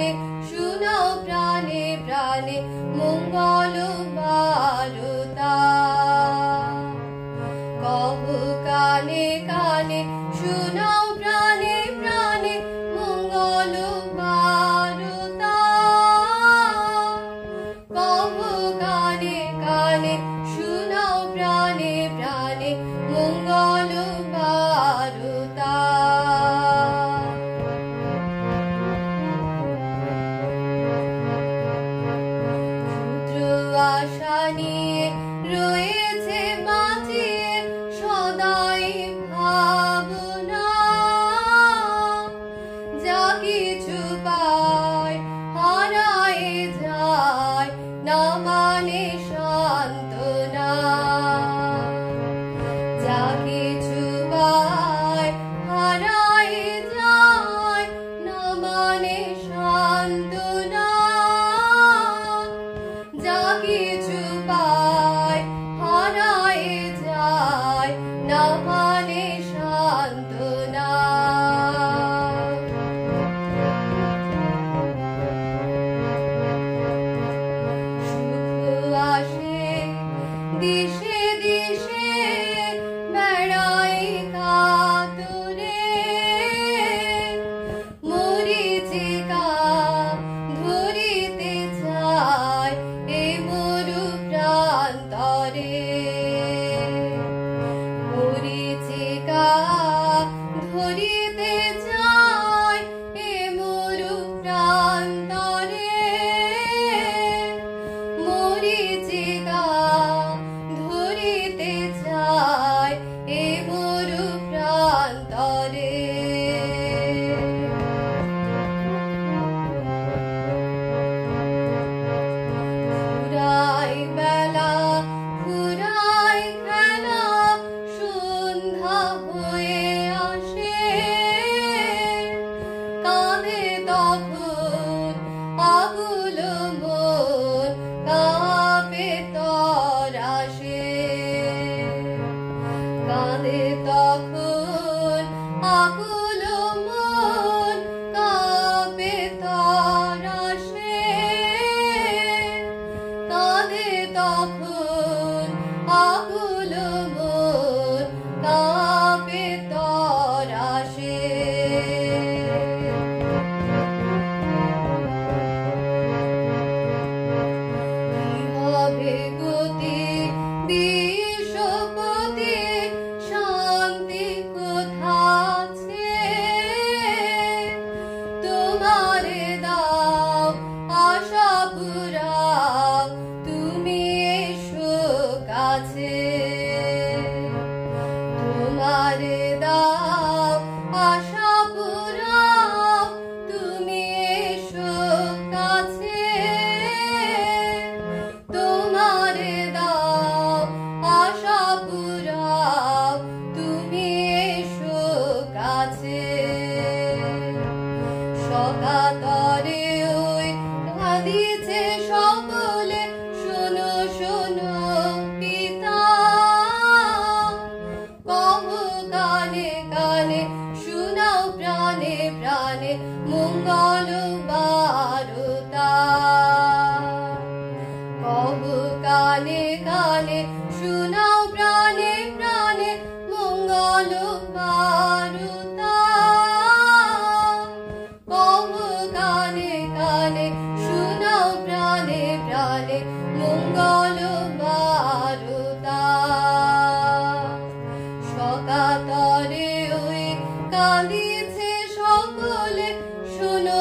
কানে শুনাও প্রাণে প্রাণে মঙ্গল বারতা। কহো কানে কানে শুনাও প্রাণে প্রাণে মঙ্গল বারতা। কহো কানে কানে শুনাও প্রাণে প্রাণে মঙ্গল বারতা। আশা নিয়ে রয়েছে বাঁচিয়ে সদাই ভাবনা। যা কিছু পায় হারায় যায় না মানে সান্ত্বনা। যা কিছু পায় হারায় যায় না মানে সান্ত্বনা। যা কিছু পায় হারায় যায় না মানে সান্ত্বনা। সুখ আসে দিশে দিশে বেড়াই কাতরে। মরীচিকা ধরিতে চায় এ মরু প্রান্তরে। মরীচিকা ধরিতে চায় এ মরু প্রান্তরে। মরীচিকা ধরিতে চায় এ মরু প্রান্তরে। ফুরায় বেলা ফুরায় খেলা সন্ধ্যা হয়ে আসে। কাঁদে তখন আকুল মন কাঁপে তরাসে। কাঁদে তখন আকুল মন কাঁপে তরাসে। কাঁদে তখন আকুল মন কাঁপে তরাসে। কি হবে গতি বিশ্বপতি শান্তি কোথাছে। তোমারে দাও আশা পুরাও তুমি এসো কাছে। তোমারে দাও আশা পুরাও তুমি এসো কাছে। তোমারে দাও আশা পুরাও তুমি এসো কাছে। সকাতরে ওই কাঁদিছে সকলে শোনো শোনো পিতা। কহো কানে কানে শুনাও প্রাণে প্রাণে মঙ্গল বারতা। কহো কানে কানে শুনাও প্রাণে প্রাণে মঙ্গল বারতা। কহো কানে কানে শুনাও প্রাণে প্রাণে মঙ্গল বারতা। সকাতরে ওই কাঁদিছে সকলে শোনো